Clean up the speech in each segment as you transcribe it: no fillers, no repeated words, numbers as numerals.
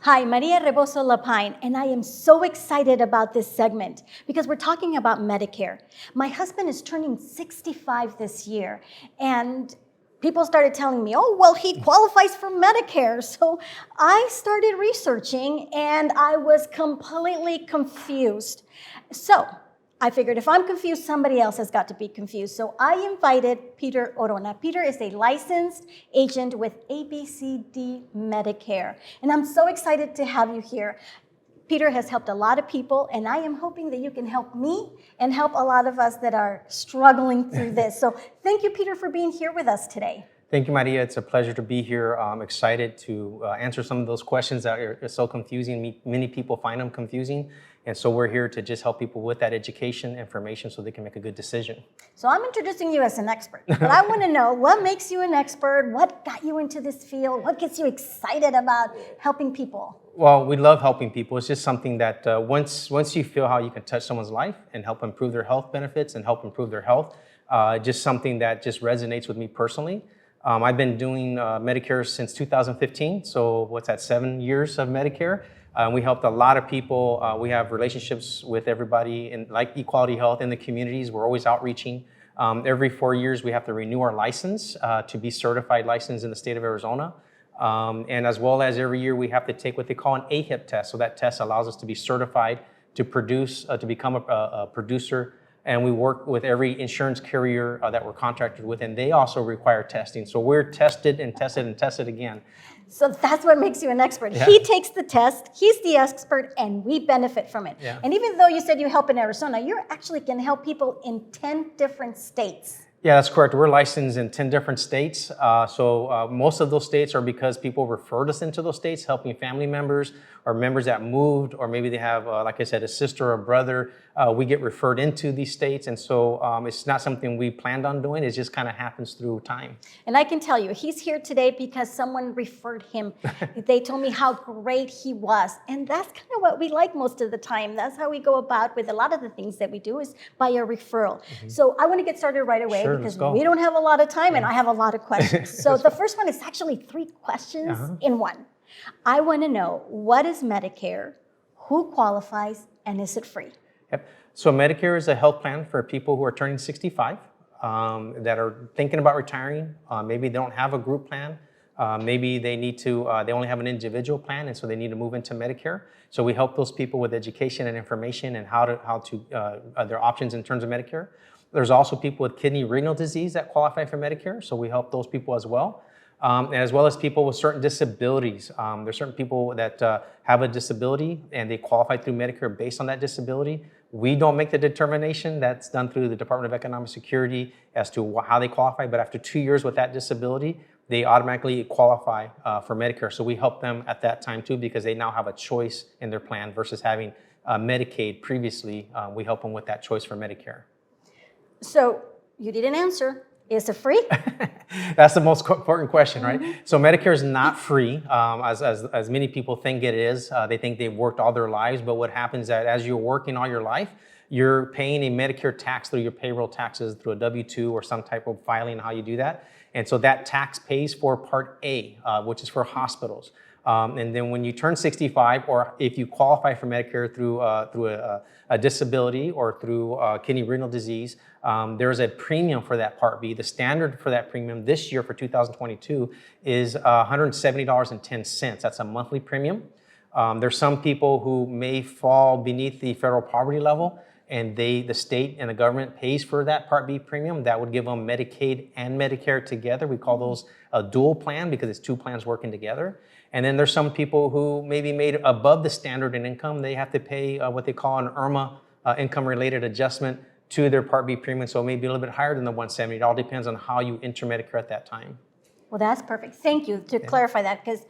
Hi, Maria Rebozo Lapine, and I am so excited about this segment because we're talking about Medicare. My husband is turning 65 this year, and people started telling me, oh, well, he qualifies for Medicare. So I started researching, and I was completely confused. So I figured if I'm confused, somebody else has got to be confused. So I invited Peter Orona. Peter is a licensed agent with ABCD Medicare. And I'm so excited to have you here. Peter has helped a lot of people, and I am hoping that you can help me and help a lot of us that are struggling through this. So thank you, Peter, for being here with us today. Thank you, Maria. It's a pleasure to be here. I'm excited to answer some of those questions that are so confusing. Many people find them confusing. And so we're here to just help people with that education information so they can make a good decision. So I'm introducing you as an expert, but I want to know what makes you an expert? What got you into this field? What gets you excited about helping people? Well, we love helping people. It's just something that once you feel how you can touch someone's life and help improve their health benefits and help improve their health, just something that just resonates with me personally. I've been doing Medicare since 2015. So what's that, 7 years of Medicare? We helped a lot of people. We have relationships with everybody in like Equality Health in the communities. We're always outreaching. Every 4 years, we have to renew our license to be certified licensed in the state of Arizona. And as well as every year, we have to take what they call an AHIP test. So that test allows us to be certified to produce, to become a producer. And we work with every insurance carrier that we're contracted with, and they also require testing. So we're tested and tested and tested again. So that's what makes you an expert. Yeah. He takes the test, he's the expert, and we benefit from it. Yeah. And even though you said you help in Arizona, you actually can help people in 10 different states. Yeah, that's correct. We're licensed in 10 different states. So most of those states are because people referred us into those states, helping family members or members that moved, or maybe they have, like I said, a sister or a brother. We get referred into these states. And so it's not something we planned on doing. It just kind of happens through time. And I can tell you, he's here today because someone referred him. They told me how great he was. And that's kind of what we like most of the time. That's how we go about with a lot of the things that we do is by a referral. Mm-hmm. So I want to get started right away. Sure, because we don't have a lot of time and I have a lot of questions. So the first one is actually 3 questions in one. I want to know, what is Medicare, who qualifies, and is it free? Yep. So Medicare is a health plan for people who are turning 65 that are thinking about retiring. Maybe they don't have a group plan. Maybe they need to, they only have an individual plan, and so they need to move into Medicare. So we help those people with education and information and how to their options in terms of Medicare. There's also people with kidney renal disease that qualify for Medicare, so we help those people as well. And as well as people with certain disabilities. There's certain people that have a disability and they qualify through Medicare based on that disability. We don't make the determination. That's done through the Department of Economic Security as to how they qualify, but after 2 years with that disability, they automatically qualify for Medicare. So we help them at that time too, because they now have a choice in their plan versus having Medicaid previously. We help them with that choice for Medicare. So you didn't answer. Is it free? That's the most important question, right? Mm-hmm. So Medicare is not free, as many people think it is. They think they've worked all their lives, but what happens is that as you're working all your life, you're paying a Medicare tax through your payroll taxes, through a W-2 or some type of filing, how you do that. And so that tax pays for Part A, which is for hospitals. And then when you turn 65, or if you qualify for Medicare through a disability or through kidney renal disease, there's a premium for that Part B. The standard for that premium this year for 2022 is $170.10. That's a monthly premium. There's some people who may fall beneath the federal poverty level, and the state and the government pays for that Part B premium. That would give them Medicaid and Medicare together. We call those a dual plan because it's 2 plans working together. And then there's some people who may be made above the standard in income. They have to pay what they call an IRMA, income-related adjustment, to their Part B premium. So it may be a little bit higher than the 170. It all depends on how you enter Medicare at that time. Well, that's perfect. Thank you to clarify that, because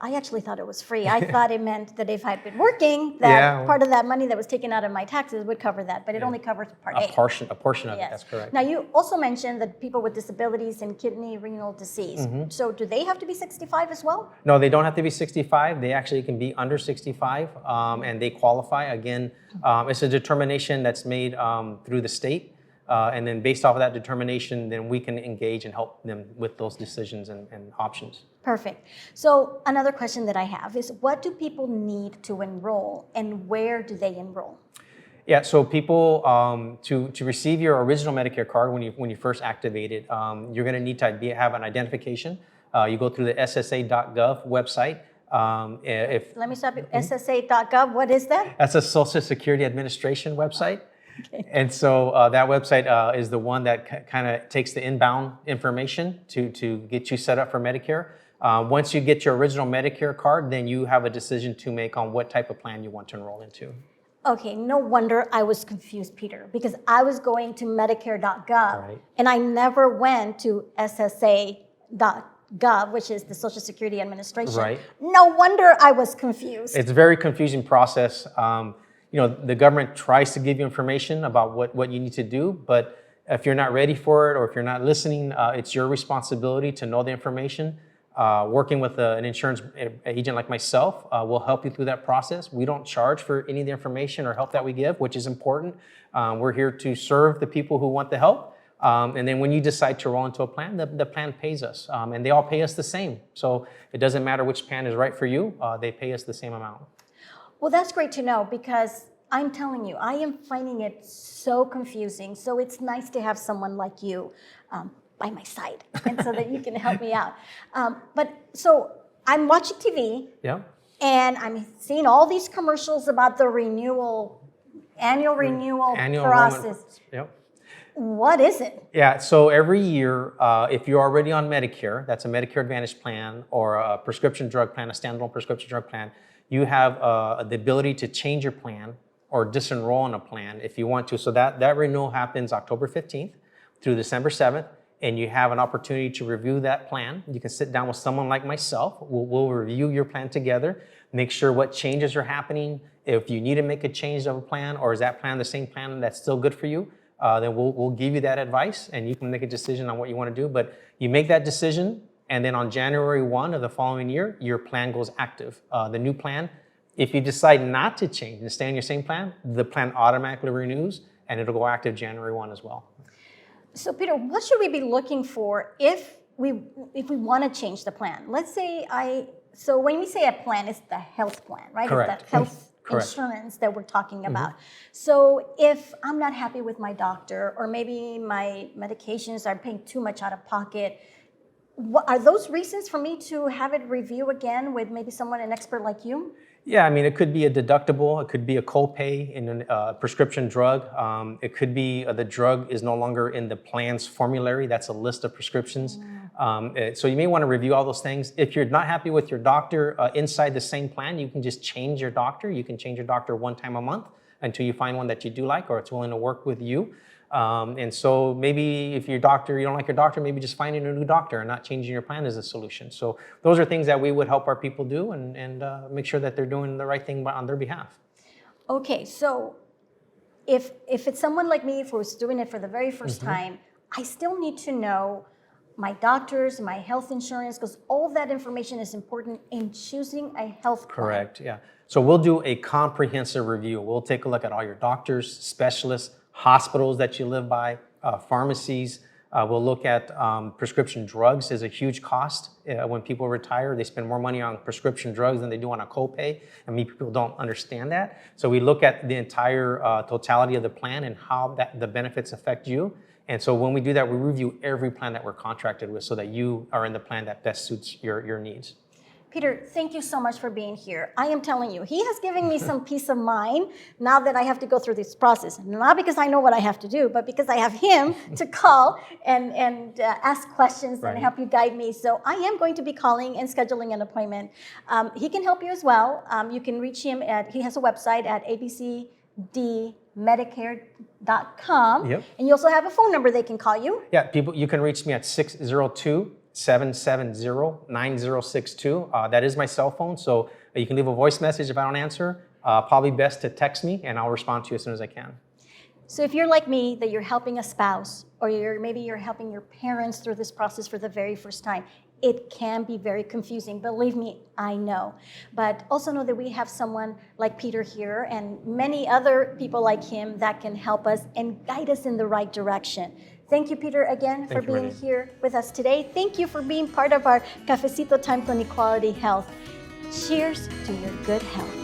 I actually thought it was free. I thought it meant that if I'd been working, that part of that money that was taken out of my taxes would cover that, but it only covers Part A. A portion of it, that's correct. Now, you also mentioned that people with disabilities and kidney renal disease. Mm-hmm. So do they have to be 65 as well? No, they don't have to be 65. They actually can be under 65, and they qualify. Again, it's a determination that's made through the state. And then based off of that determination, then we can engage and help them with those decisions and options. Perfect. So another question that I have is, what do people need to enroll, and where do they enroll? Yeah, so people, to receive your original Medicare card when you first activate it, you're going to need to have an identification. You go through the ssa.gov website. Let me stop you. ssa.gov, what is that? That's a Social Security Administration website. Okay. And so that website is the one that kind of takes the inbound information to get you set up for Medicare. Once you get your original Medicare card, then you have a decision to make on what type of plan you want to enroll into. Okay, no wonder I was confused, Peter, because I was going to Medicare.gov, right, and I never went to SSA.gov, which is the Social Security Administration. Right. No wonder I was confused. It's a very confusing process. The government tries to give you information about what you need to do, but if you're not ready for it or if you're not listening, it's your responsibility to know the information. Working with an insurance agent like myself will help you through that process. We don't charge for any of the information or help that we give, which is important. We're here to serve the people who want the help. And then when you decide to roll into a plan, the plan pays us. And they all pay us the same. So it doesn't matter which plan is right for you. They pay us the same amount. Well, that's great to know, because I'm telling you, I am finding it so confusing. So it's nice to have someone like you by my side, and so that you can help me out. But so I'm watching TV, yeah, and I'm seeing all these commercials about the annual renewal process. Yep. What is it? Yeah, so every year, if you're already on Medicare, that's a Medicare Advantage plan or a prescription drug plan, a standalone prescription drug plan, you have the ability to change your plan or disenroll in a plan if you want to. So that renewal happens October 15th through December 7th, and you have an opportunity to review that plan. You can sit down with someone like myself. We'll review your plan together, make sure what changes are happening. If you need to make a change of a plan, or is that plan the same plan that's still good for you, then we'll give you that advice, and you can make a decision on what you want to do. But you make that decision, and then on January 1 of the following year, your plan goes active. The new plan, if you decide not to change and stay in your same plan, the plan automatically renews, and it'll go active January 1 as well. So Peter, what should we be looking for if we want to change the plan? Let's say so when we say a plan, it's the health plan, right? Correct. It's the health insurance that we're talking about. So if I'm not happy with my doctor, or maybe my medications are paying too much out of pocket, are those reasons for me to have it review again with maybe an expert like you? Yeah, I mean, it could be a deductible. It could be a copay in a prescription drug. It could be the drug is no longer in the plan's formulary. That's a list of prescriptions. So you may want to review all those things. If you're not happy with your doctor inside the same plan, you can just change your doctor. You can change your doctor one time a month until you find one that you do like or it's willing to work with you. And so maybe if you don't like your doctor, maybe just finding a new doctor and not changing your plan is a solution. So those are things that we would help our people do and make sure that they're doing the right thing on their behalf. Okay, so if it's someone like me who's doing it for the very first time, I still need to know my doctors, my health insurance, because all that information is important in choosing a health plan. Correct, yeah. So we'll do a comprehensive review. We'll take a look at all your doctors, specialists, hospitals that you live by, pharmacies. We'll look at prescription drugs is a huge cost. When people retire, they spend more money on prescription drugs than they do on a copay. And many people don't understand that. So we look at the entire totality of the plan and how the benefits affect you. And so when we do that, we review every plan that we're contracted with so that you are in the plan that best suits your needs. Peter, thank you so much for being here. I am telling you, he has given me some peace of mind now that I have to go through this process. Not because I know what I have to do, but because I have him to call and ask questions and help you guide me. So I am going to be calling and scheduling an appointment. He can help you as well. You can reach him he has a website at abcdmedicare.com. Yep. And you also have a phone number they can call you. Yeah, you can reach me at 602-770-9062. That is my cell phone, so you can leave a voice message if I don't answer. Probably best to text me, and I'll respond to you as soon as I can. So if you're like me, that you're helping a spouse, or maybe you're helping your parents through this process for the very first time, it can be very confusing. Believe me, I know. But also know that we have someone like Peter here and many other people like him that can help us and guide us in the right direction. Thank you, Peter, again for Thank you, being Maria. here with us today. Thank you for being part of our Cafecito Time con Equality Health. Cheers to your good health.